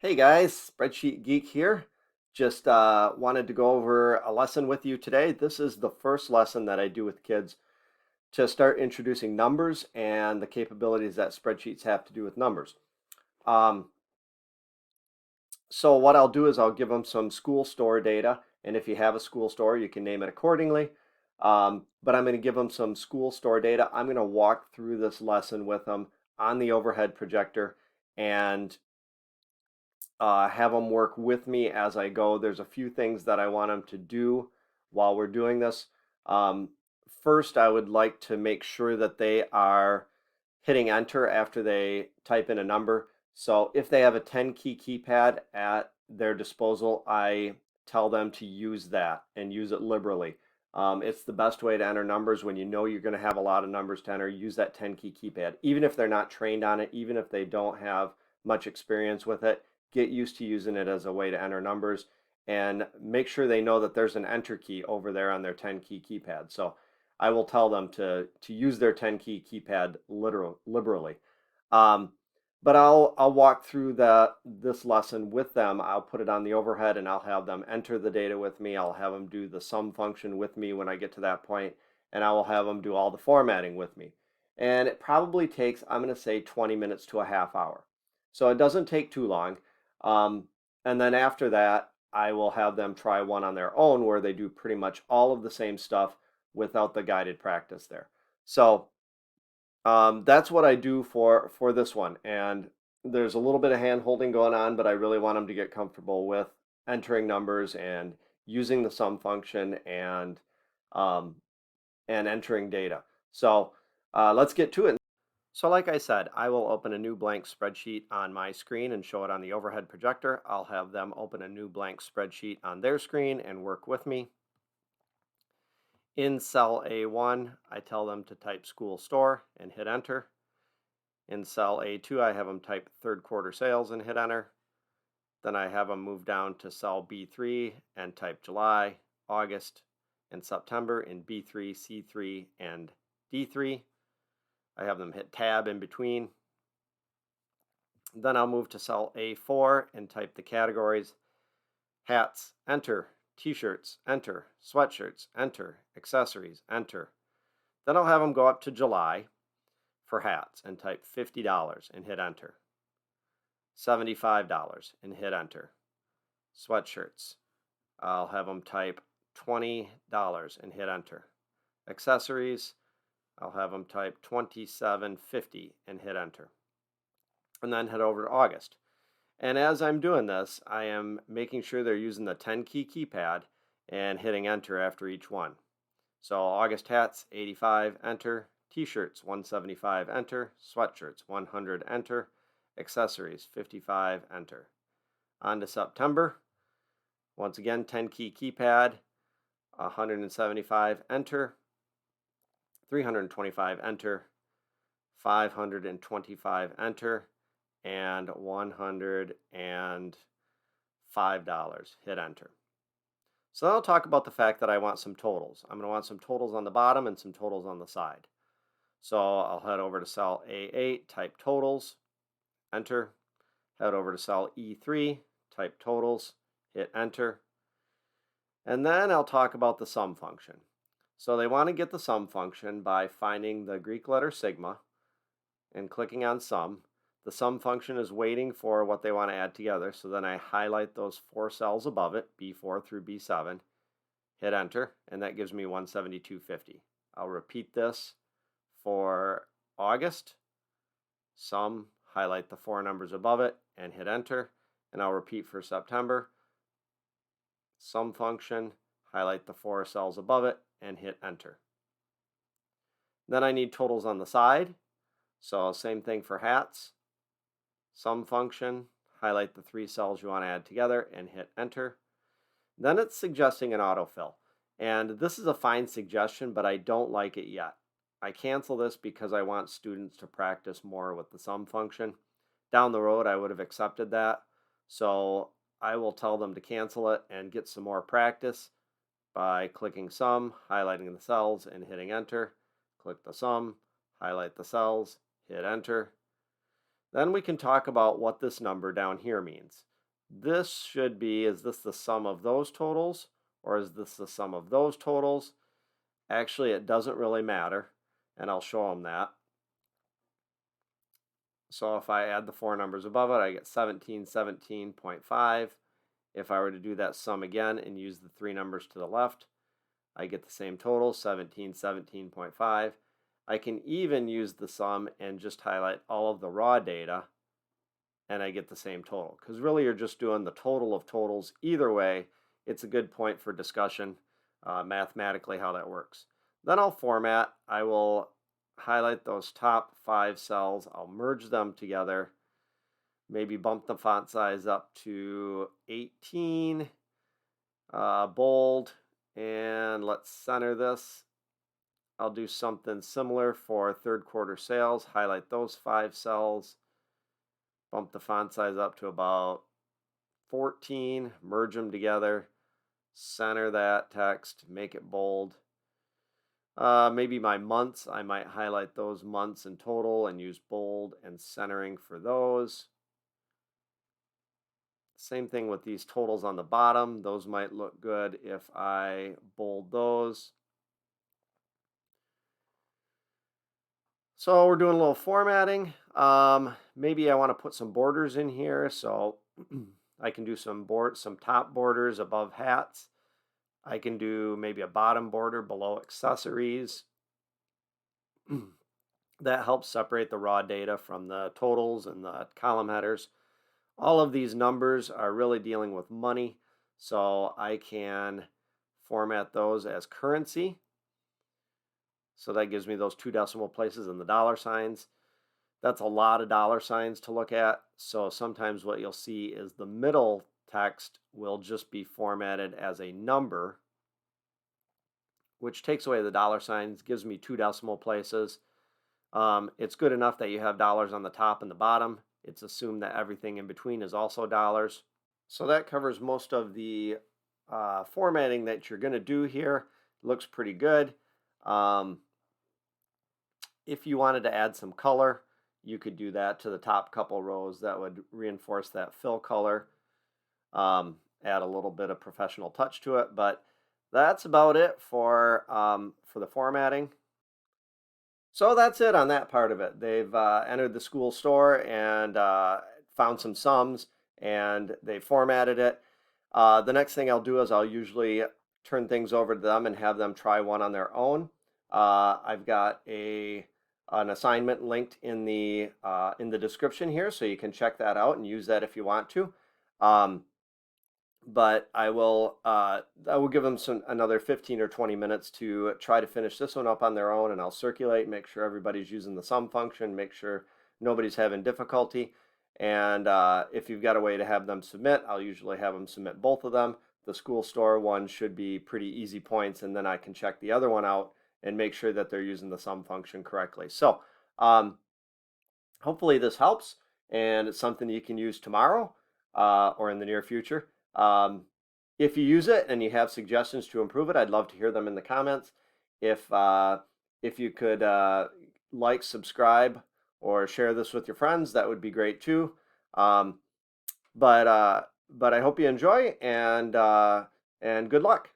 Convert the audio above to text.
Hey guys, Spreadsheet Geek here. Just wanted to go over a lesson with you today. This is the first lesson that I do with kids to start introducing numbers and the capabilities that spreadsheets have to do with numbers. Um, so what I'll do is I'll give them some school store data, and if you have a school store, you can name it accordingly. But I'm going to give them some school store data. I'm going to walk through this lesson with them on the overhead projector and have them work with me as I go. There's a few things that I want them to do while we're doing this. Um, First, I would like to make sure that they are hitting enter after they type in a number. So if they have a 10 key keypad at their disposal, I tell them to use that and use it liberally. It's the best way to enter numbers when you know you're going to have a lot of numbers to enter. Use that 10 key keypad. Even if they're not trained on it, even if they don't have much experience with it, get used to using it as a way to enter numbers and make sure they know that there's an enter key over there on their 10 key keypad. So I will tell them to use their 10 key keypad liberally. Um, but I'll walk through this lesson with them. I'll put it on the overhead and I'll have them enter the data with me. I'll have them do the sum function with me when I get to that point, and I will have them do all the formatting with me. And it probably takes, I'm going to say 20 minutes to a half hour. So it doesn't take too long. Um, and then after that, I will have them try one on their own where they do pretty much all of the same stuff without the guided practice there. So that's what I do for this one. And there's a little bit of hand holding going on, but I really want them to get comfortable with entering numbers and using the sum function um, and entering data. So let's get to it. So like I said, I will open a new blank spreadsheet on my screen and show it on the overhead projector. I'll have them open a new blank spreadsheet on their screen and work with me. In cell A1, I tell them to type school store and hit enter. In cell A2, I have them type third quarter sales and hit enter. Then I have them move down to cell B3 and type July, August, and September in B3, C3, and D3. I have them hit tab in between. Then I'll move to cell A4 and type the categories. Hats, enter. T-shirts, enter. Sweatshirts, enter. Accessories, enter. Then I'll have them go up to July for hats and type $50 and hit enter. $75 and hit enter. Sweatshirts, I'll have them type $20 and hit enter. Accessories, I'll have them type $27.50 and hit enter. And then head over to August. And as I'm doing this, I am making sure they're using the 10 key keypad and hitting enter after each one. So August hats, 85, enter. T-shirts, 175, enter. Sweatshirts, 100, enter. Accessories, 55, enter. On to September. Once again, 10 key keypad, 175, enter. 325, enter. 525, enter. And $105, hit enter. So then I'll talk about the fact that I want some totals. I'm going to want some totals on the bottom and some totals on the side. So I'll head over to cell A8, type totals, enter. Head over to cell E3, type totals, hit enter. And then I'll talk about the sum function. So they want to get the sum function by finding the Greek letter sigma and clicking on sum. The sum function is waiting for what they want to add together, so then I highlight those 4 cells above it, B4 through B7, hit enter, and that gives me 172.50. I'll repeat this for August, sum, highlight the 4 numbers above it, and hit enter, and I'll repeat for September, sum function, highlight the 4 cells above it, and hit enter. Then I need totals on the side, so same thing for hats. Sum function, highlight the 3 cells you want to add together and hit enter. Then it's suggesting an autofill. And this is a fine suggestion, but I don't like it yet. I cancel this because I want students to practice more with the sum function. Down the road, I would have accepted that. So I will tell them to cancel it and get some more practice by clicking sum, highlighting the cells, and hitting enter. Click the sum, highlight the cells, hit enter. Then we can talk about what this number down here means. this should be, is this the sum of those totals or is this the sum of those totals? Actually, it doesn't really matter, and I'll show them that. So if I add the four numbers above it, I get 1717.5. If I were to do that sum again and use the three numbers to the left, I get the same total, 1717.5. I can even use the sum and just highlight all of the raw data, and I get the same total. Because really you're just doing the total of totals. Either way, it's a good point for discussion mathematically how that works. Then I'll format. I will highlight those top 5 cells. I'll merge them together. Maybe bump the font size up to 18, bold, and let's center this. I'll do something similar for third quarter sales. Highlight those 5 cells. Bump the font size up to about 14, merge them together, center that text, make it bold. Maybe my months, I might highlight those months in total and use bold and centering for those. Same thing with these totals on the bottom. Those might look good if I bold those. So we're doing a little formatting. Maybe I want to put some borders in here, so I can do some top borders above hats. I can do maybe a bottom border below accessories. That helps separate the raw data from the totals and the column headers. All of these numbers are really dealing with money, so I can format those as currency. So that gives me those 2 decimal places and the dollar signs. That's a lot of dollar signs to look at. So sometimes what you'll see is the middle text will just be formatted as a number, which takes away the dollar signs, gives me 2 decimal places. It's good enough that you have dollars on the top and the bottom. It's assumed that everything in between is also dollars. So that covers most of the formatting that you're going to do here. Looks pretty good. If you wanted to add some color, you could do that to the top couple rows. That would reinforce that fill color, add a little bit of professional touch to it. But that's about it for the formatting. So that's it on that part of it. They've entered the school store and found some sums, and they formatted it. The next thing I'll do is I'll usually turn things over to them and have them try one on their own. I've got an assignment linked in the description here, so you can check that out and use that if you want to. But I will give them another 15 or 20 minutes to try to finish this one up on their own, and I'll circulate, make sure everybody's using the sum function, make sure nobody's having difficulty. And if you've got a way to have them submit, I'll usually have them submit both of them. The school store one should be pretty easy points, and then I can check the other one out and make sure that they're using the sum function correctly. So hopefully this helps, and it's something you can use tomorrow or in the near future. If you use it and you have suggestions to improve it, I'd love to hear them in the comments. If you could like, subscribe, or share this with your friends, that would be great too. But I hope you enjoy, and good luck.